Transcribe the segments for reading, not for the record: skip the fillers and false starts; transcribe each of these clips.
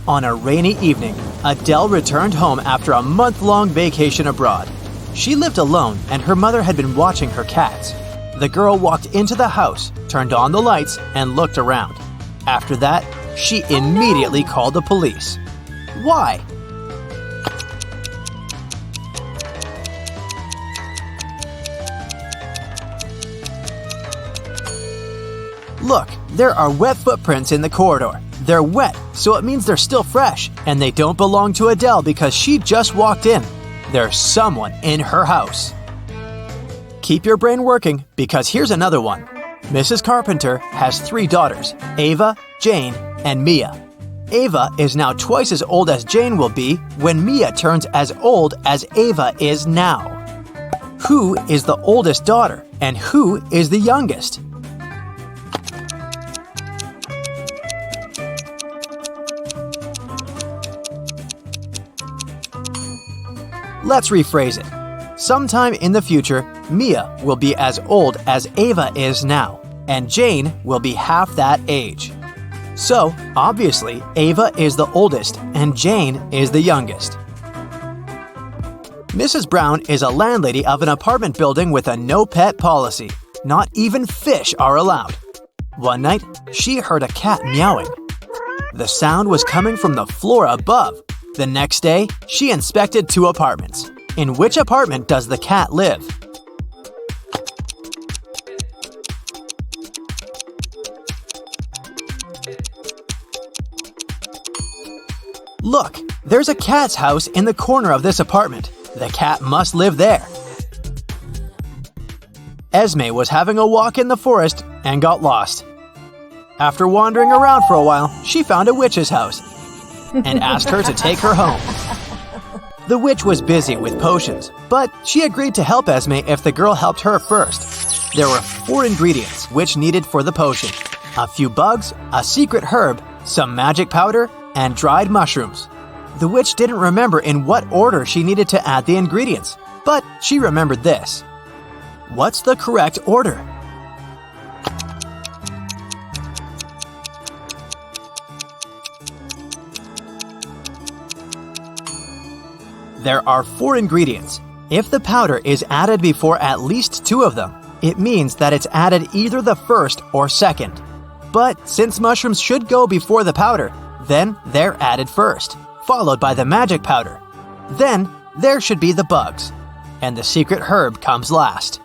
On a rainy evening, Adele returned home after a month-long vacation abroad. She lived alone and her mother had been watching her cats. The girl walked into the house, turned on the lights, and looked around. After that, she immediately called the police. Why? Look, there are wet footprints in the corridor. They're wet, so it means they're still fresh, and they don't belong to Adele because she just walked in. There's someone in her house. Keep your brain working because here's another one. Mrs. Carpenter has 3 daughters, Ava, Jane, and Mia. Ava is now twice as old as Jane will be when Mia turns as old as Ava is now. Who is the oldest daughter and who is the youngest? Let's rephrase it. Sometime in the future, Mia will be as old as Ava is now, and Jane will be half that age. So, obviously, Ava is the oldest and Jane is the youngest. Mrs. Brown is a landlady of an apartment building with a no-pet policy. Not even fish are allowed. One night, she heard a cat meowing. The sound was coming from the floor above. The next day, she inspected 2 apartments. In which apartment does the cat live? Look, there's a cat's house in the corner of this apartment. The cat must live there. Esme was having a walk in the forest and got lost. After wandering around for a while, she found a witch's house and asked her to take her home. The witch was busy with potions, but she agreed to help Esme if the girl helped her first. There were 4 ingredients witch needed for the potion: a few bugs, a secret herb, some magic powder, and dried mushrooms. The witch didn't remember in what order she needed to add the ingredients, but she remembered this. What's the correct order? There are 4 ingredients. If the powder is added before at least 2 of them, it means that it's added either the first or second. But since mushrooms should go before the powder, then they're added first, followed by the magic powder. Then there should be the bugs, and the secret herb comes last.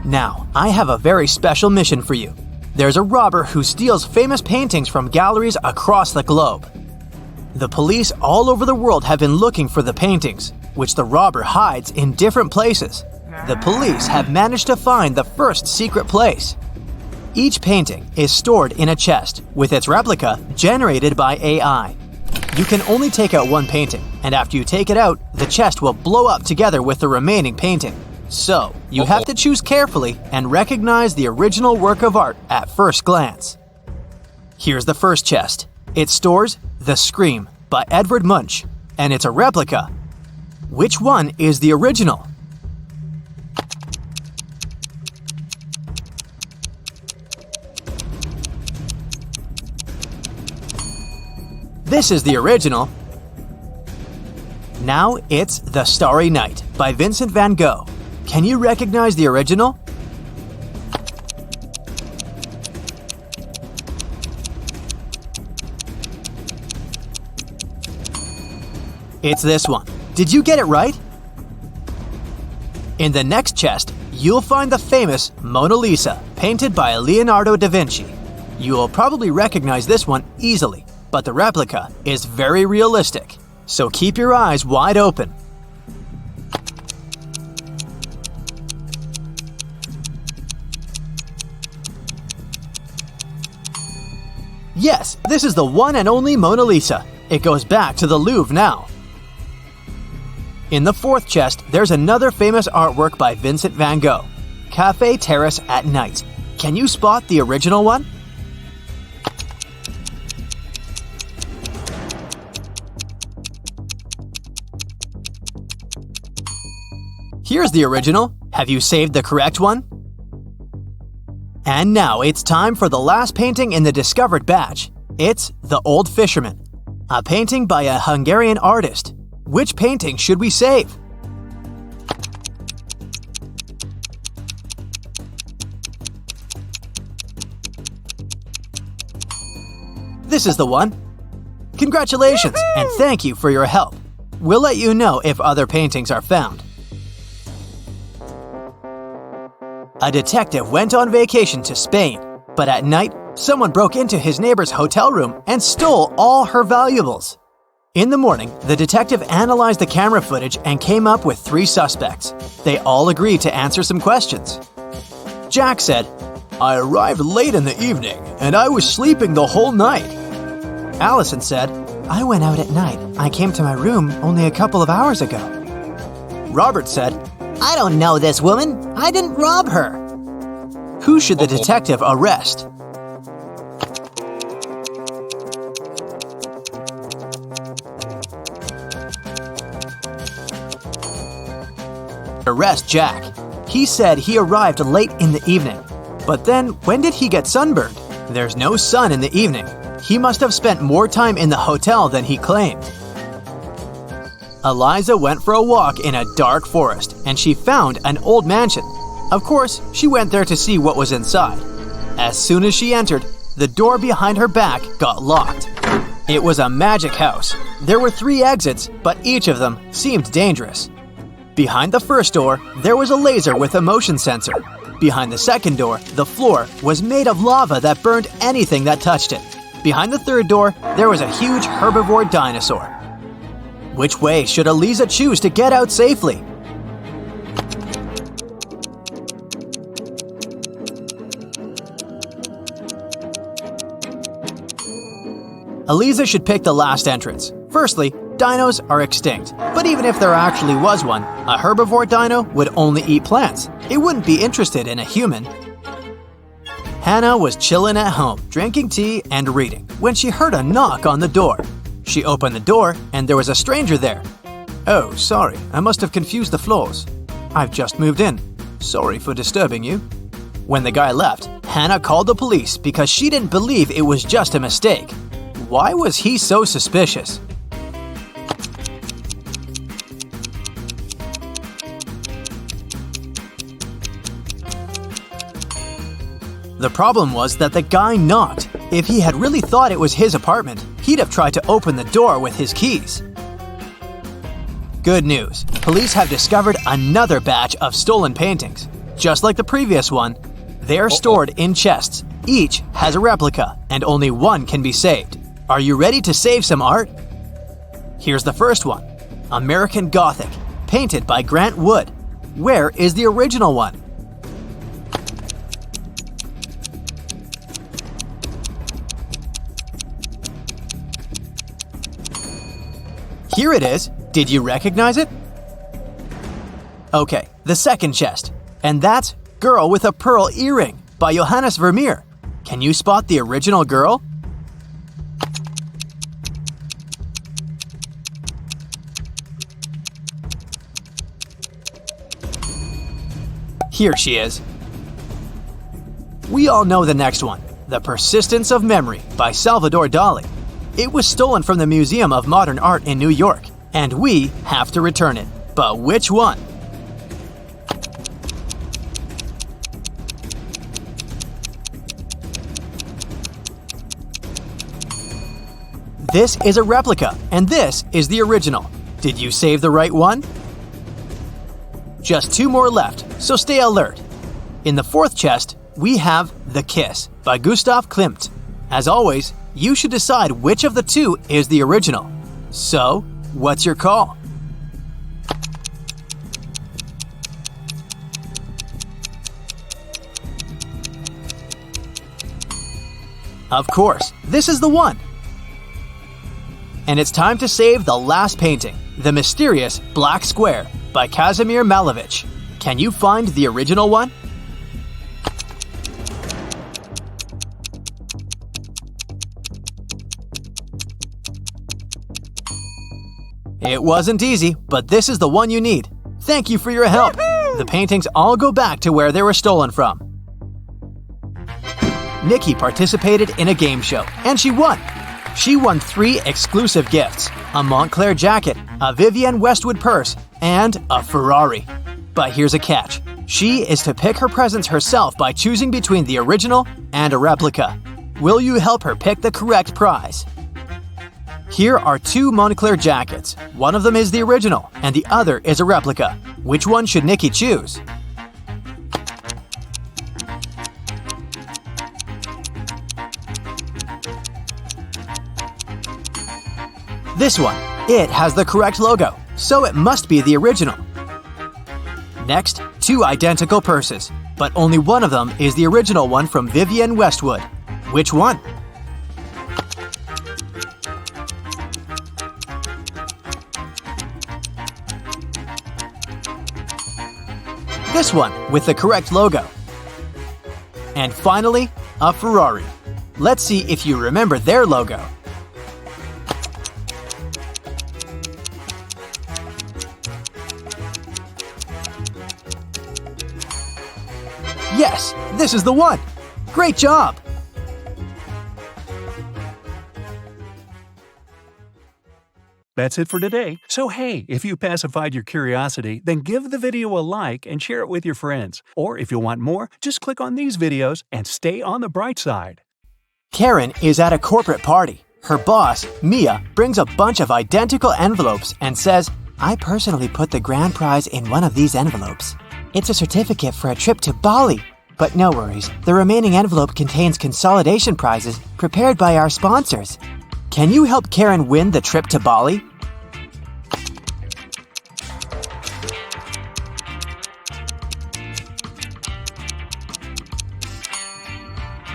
Now, I have a very special mission for you. There's a robber who steals famous paintings from galleries across the globe. The police all over the world have been looking for the paintings, which the robber hides in different places. The police have managed to find the first secret place. Each painting is stored in a chest, with its replica generated by AI. You can only take out one painting, and after you take it out, the chest will blow up together with the remaining painting. So, you have to choose carefully and recognize the original work of art at first glance. Here's the first chest. It stores The Scream by Edvard Munch, and it's a replica. Which one is the original? This is the original. Now it's The Starry Night by Vincent van Gogh. Can you recognize the original? It's this one. Did you get it right? In the next chest, you'll find the famous Mona Lisa, painted by Leonardo da Vinci. You will probably recognize this one easily, but the replica is very realistic, so keep your eyes wide open. Yes, this is the one and only Mona Lisa. It goes back to the Louvre now. In the fourth chest, there's another famous artwork by Vincent van Gogh, Cafe Terrace at Night. Can you spot the original one? Here's the original. Have you saved the correct one? And now it's time for the last painting in the discovered batch. It's The Old Fisherman, a painting by a Hungarian artist. Which painting should we save? This is the one. Congratulations, and thank you for your help. We'll let you know if other paintings are found. A detective went on vacation to Spain, but at night, someone broke into his neighbor's hotel room and stole all her valuables. In the morning, the detective analyzed the camera footage and came up with 3 suspects. They all agreed to answer some questions. Jacques said, "I arrived late in the evening, and I was sleeping the whole night." Allison said, "I went out at night. I came to my room only a couple of hours ago." Robert said, "I don't know this woman. I didn't rob her." Who should the detective arrest? Arrest Jack. He said he arrived late in the evening. But then, when did he get sunburned? There's no sun in the evening. He must have spent more time in the hotel than he claimed. Eliza went for a walk in a dark forest, and she found an old mansion. Of course, she went there to see what was inside. As soon as she entered, the door behind her back got locked. It was a magic house. There were 3 exits, but each of them seemed dangerous. Behind the first door, there was a laser with a motion sensor. Behind the second door, the floor was made of lava that burned anything that touched it. Behind the third door, there was a huge herbivore dinosaur. Which way should Eliza choose to get out safely? Eliza should pick the last entrance. Firstly, dinos are extinct, but even if there actually was one, a herbivore dino would only eat plants. It wouldn't be interested in a human. Hannah was chillin' at home, drinking tea and reading, when she heard a knock on the door. She opened the door, and there was a stranger there. "Oh, sorry, I must have confused the floors. I've just moved in. Sorry for disturbing you." When the guy left, Hannah called the police because she didn't believe it was just a mistake. Why was he so suspicious? The problem was that the guy knocked. If he had really thought it was his apartment, he'd have tried to open the door with his keys. Good news. Police have discovered another batch of stolen paintings. Just like the previous one, they are stored in chests. Each has a replica, and only one can be saved. Are you ready to save some art? Here's the first one. American Gothic, painted by Grant Wood. Where is the original one? Here it is. Did you recognize it? Okay, the second chest. And that's Girl with a Pearl Earring by Johannes Vermeer. Can you spot the original girl? Here she is. We all know the next one, The Persistence of Memory by Salvador Dali. It was stolen from the Museum of Modern Art in New York, and we have to return it. But which one? This is a replica, and this is the original. Did you save the right one? Just 2 more left, so stay alert. In the 4th chest, we have The Kiss by Gustav Klimt. As always, you should decide which of the 2 is the original. So, what's your call? Of course, this is the one. And it's time to save the last painting, The Mysterious Black Square by Kazimir Malevich. Can you find the original one? It wasn't easy, but this is the one you need. Thank you for your help. The paintings all go back to where they were stolen from. Nikki participated in a game show, and she won. She won 3 exclusive gifts: a Montclair jacket, a Vivienne Westwood purse, and a Ferrari. But here's a catch. She is to pick her presents herself by choosing between the original and a replica. Will you help her pick the correct prize? Here are 2 Montclair jackets. One of them is the original, and the other is a replica. Which one should Nikki choose? This one. It has the correct logo, so it must be the original. Next, 2 identical purses, but only one of them is the original one from Vivienne Westwood. Which one? This one, with the correct logo. And finally, a Ferrari. Let's see if you remember their logo. Yes, this is the one! Great job! That's it for today. So hey, if you pacified your curiosity, then give the video a like and share it with your friends. Or if you want more, just click on these videos and stay on the bright side. Karen is at a corporate party. Her boss, Mia, brings a bunch of identical envelopes and says, "I personally put the grand prize in one of these envelopes. It's a certificate for a trip to Bali. But no worries, the remaining envelope contains consolidation prizes prepared by our sponsors. Can you help Karen win the trip to Bali?"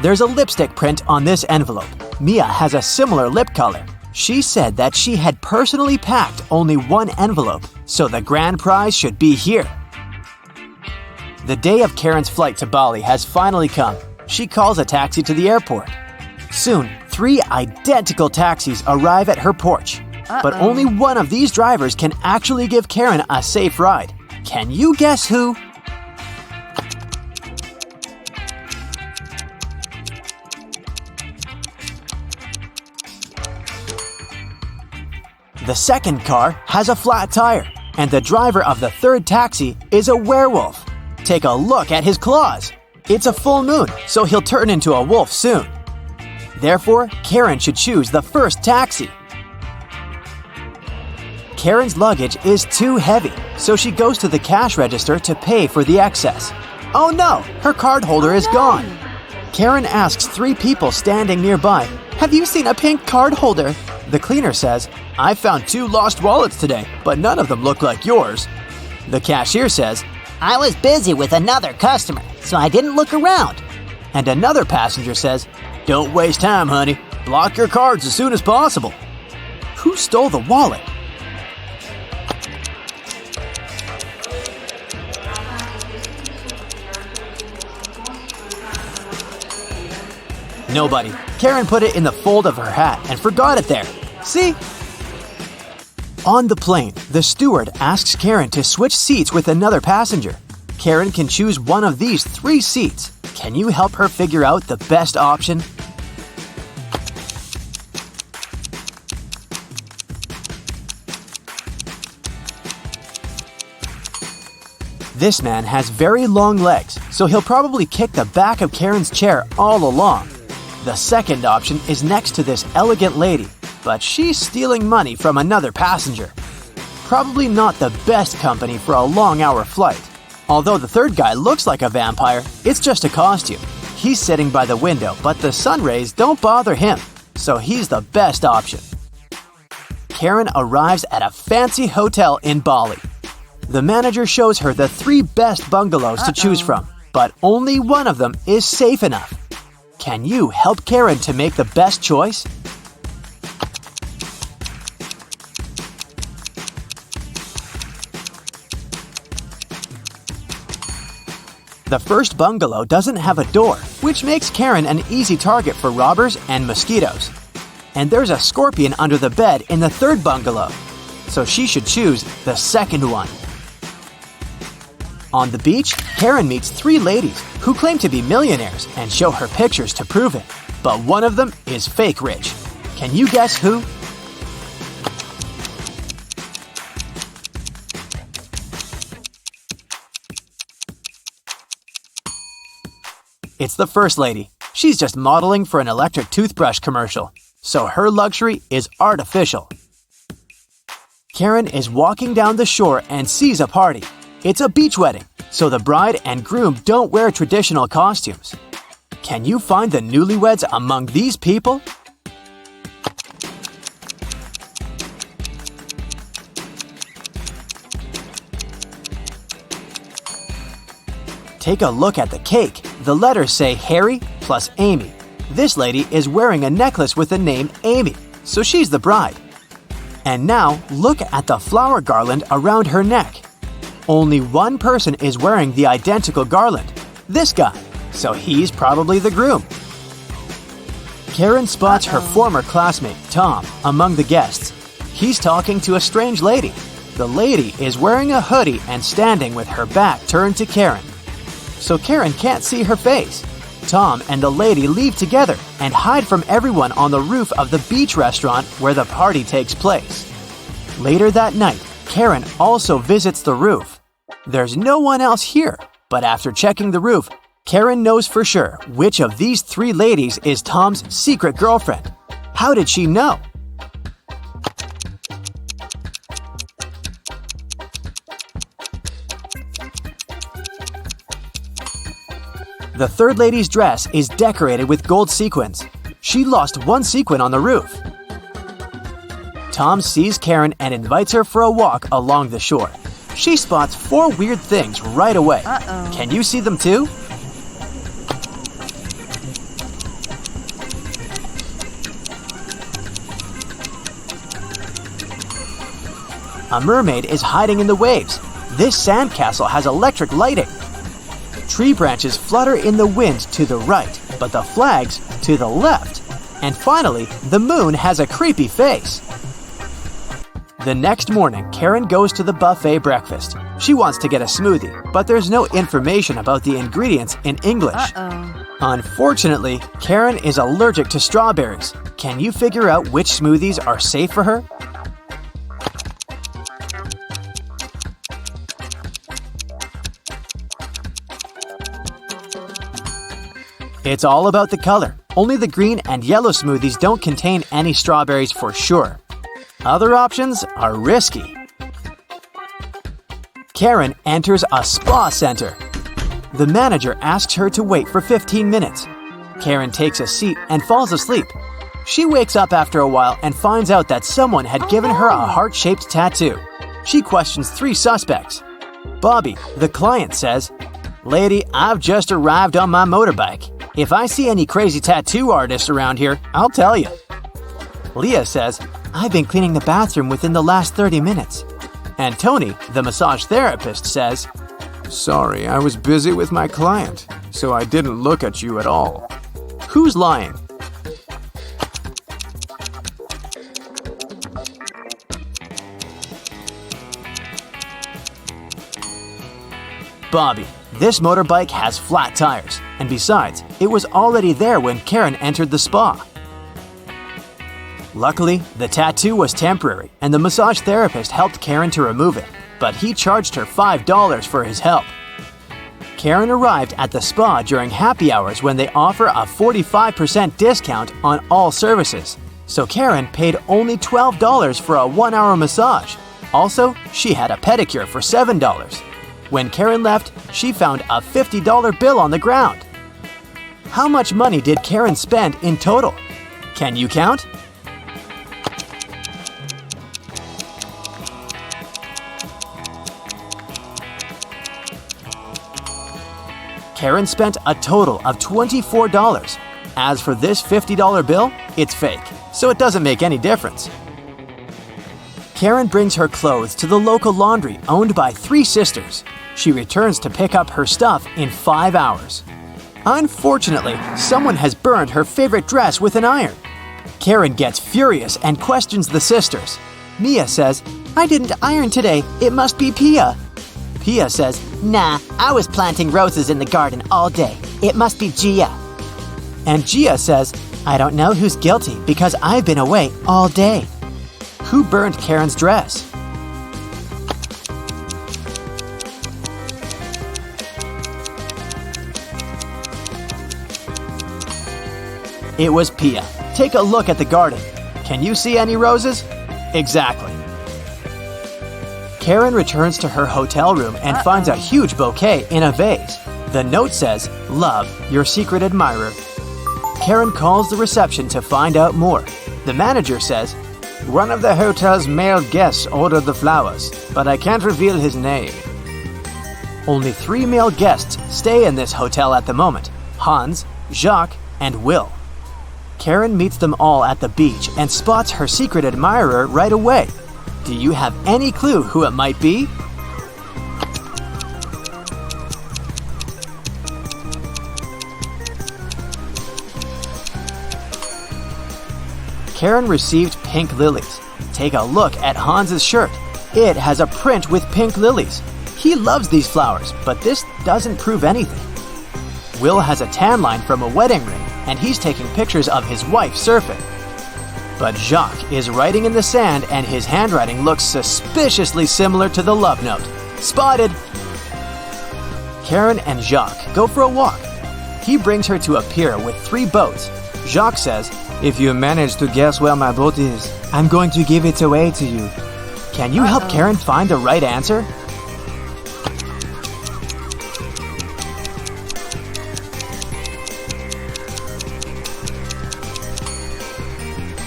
There's a lipstick print on this envelope. Mia has a similar lip color. She said that she had personally packed only one envelope, so the grand prize should be here. The day of Karen's flight to Bali has finally come. She calls a taxi to the airport. Soon, 3 identical taxis arrive at her porch. But only one of these drivers can actually give Karen a safe ride. Can you guess who? The second car has a flat tire, and the driver of the third taxi is a werewolf. Take a look at his claws. It's a full moon, so he'll turn into a wolf soon. Therefore, Karen should choose the first taxi. Karen's luggage is too heavy, so she goes to the cash register to pay for the excess. Oh no, her card holder is gone. Karen asks 3 people standing nearby, "Have you seen a pink card holder?" The cleaner says, "I found 2 lost wallets today, but none of them look like yours." The cashier says, "I was busy with another customer, so I didn't look around." And another passenger says, "Don't waste time, honey. Block your cards as soon as possible." Who stole the wallet? Nobody. Karen put it in the fold of her hat and forgot it there. See? On the plane, the steward asks Karen to switch seats with another passenger. Karen can choose one of these 3 seats. Can you help her figure out the best option? This man has very long legs, so he'll probably kick the back of Karen's chair all along. The second option is next to this elegant lady, but she's stealing money from another passenger. Probably not the best company for a long-hour flight. Although the third guy looks like a vampire, it's just a costume. He's sitting by the window, but the sun rays don't bother him, so he's the best option. Karen arrives at a fancy hotel in Bali. The manager shows her the 3 best bungalows to choose from, but only one of them is safe enough. Can you help Karen to make the best choice? The first bungalow doesn't have a door, which makes Karen an easy target for robbers and mosquitoes. And there's a scorpion under the bed in the third bungalow, so she should choose the second one. On the beach, Karen meets 3 ladies who claim to be millionaires and show her pictures to prove it. But one of them is fake rich. Can you guess who? It's the first lady. She's just modeling for an electric toothbrush commercial, so her luxury is artificial. Karen is walking down the shore and sees a party. It's a beach wedding, so the bride and groom don't wear traditional costumes. Can you find the newlyweds among these people? Take a look at the cake. The letters say Harry plus Amy. This lady is wearing a necklace with the name Amy, so she's the bride. And now, look at the flower garland around her neck. Only one person is wearing the identical garland, this guy, so he's probably the groom. Karen spots her former classmate, Tom, among the guests. He's talking to a strange lady. The lady is wearing a hoodie and standing with her back turned to Karen, so Karen can't see her face. Tom and the lady leave together and hide from everyone on the roof of the beach restaurant where the party takes place. Later that night, Karen also visits the roof. There's no one else here, but after checking the roof, Karen knows for sure which of these 3 ladies is Tom's secret girlfriend. How did she know? The third lady's dress is decorated with gold sequins. She lost one sequin on the roof. Tom sees Karen and invites her for a walk along the shore. She spots 4 weird things right away. Can you see them too? A mermaid is hiding in the waves. This sandcastle has electric lighting. Tree branches flutter in the wind to the right, but the flags to the left. And finally, the moon has a creepy face. The next morning, Karen goes to the buffet breakfast. She wants to get a smoothie, but there's no information about the ingredients in English. Unfortunately, Karen is allergic to strawberries. Can you figure out which smoothies are safe for her? It's all about the color. Only the green and yellow smoothies don't contain any strawberries for sure. Other options are risky. Karen enters a spa center. The manager asks her to wait for 15 minutes. Karen takes a seat and falls asleep. She wakes up after a while and finds out that someone had given her a heart-shaped tattoo. She questions 3 suspects. Bobby, the client, says, "Lady, I've just arrived on my motorbike. If I see any crazy tattoo artists around here, I'll tell you." Leah says, "I've been cleaning the bathroom within the last 30 minutes. And Tony, the massage therapist, says, "Sorry, I was busy with my client, so I didn't look at you at all." Who's lying? Bobby. This motorbike has flat tires, and besides, it was already there when Karen entered the spa. Luckily, the tattoo was temporary, and the massage therapist helped Karen to remove it, but he charged her $5 for his help. Karen arrived at the spa during happy hours when they offer a 45% discount on all services, so Karen paid only $12 for a 1-hour massage. Also, she had a pedicure for $7. When Karen left, she found a $50 bill on the ground. How much money did Karen spend in total? Can you count? Karen spent a total of $24. As for this $50 bill, it's fake, so it doesn't make any difference. Karen brings her clothes to the local laundry owned by 3 sisters. She returns to pick up her stuff in 5 hours. Unfortunately, someone has burned her favorite dress with an iron. Karen gets furious and questions the sisters. Mia says, "I didn't iron today, it must be Pia." Pia says, Nah, I was planting roses in the garden all day. It must be Gia. and Gia says, I don't know who's guilty because I've been away all day. Who burned Karen's dress? It was Pia. Take a look at the garden. Can you see any roses? Exactly. Karen returns to her hotel room and finds a huge bouquet in a vase. The note says, Love, your secret admirer. Karen calls the reception to find out more. The manager says, One of the hotel's male guests ordered the flowers, but I can't reveal his name. Only 3 male guests stay in this hotel at the moment: Hans, Jacques, and Will. Karen meets them all at the beach and spots her secret admirer right away. Do you have any clue who it might be? Karen received pink lilies. Take a look at Hans's shirt. It has a print with pink lilies. He loves these flowers, but this doesn't prove anything. Will has a tan line from a wedding ring, and he's taking pictures of his wife surfing. But Jacques is writing in the sand, and his handwriting looks suspiciously similar to the love note. Spotted! Karen and Jacques go for a walk. He brings her to a pier with 3 boats. Jacques says, If you manage to guess where my boat is, I'm going to give it away to you. Can you help Karen find the right answer?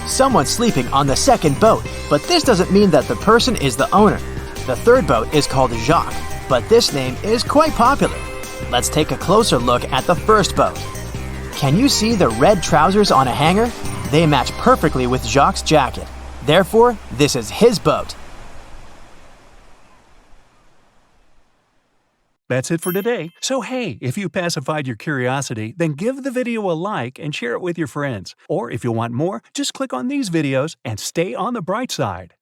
Someone's sleeping on the second boat, but this doesn't mean that the person is the owner. The third boat is called Jacques, but this name is quite popular. Let's take a closer look at the first boat. Can you see the red trousers on a hanger? They match perfectly with Jacques' jacket. Therefore, this is his boat. That's it for today. So hey, if you pacified your curiosity, then give the video a like and share it with your friends. Or if you want more, just click on these videos and stay on the bright side.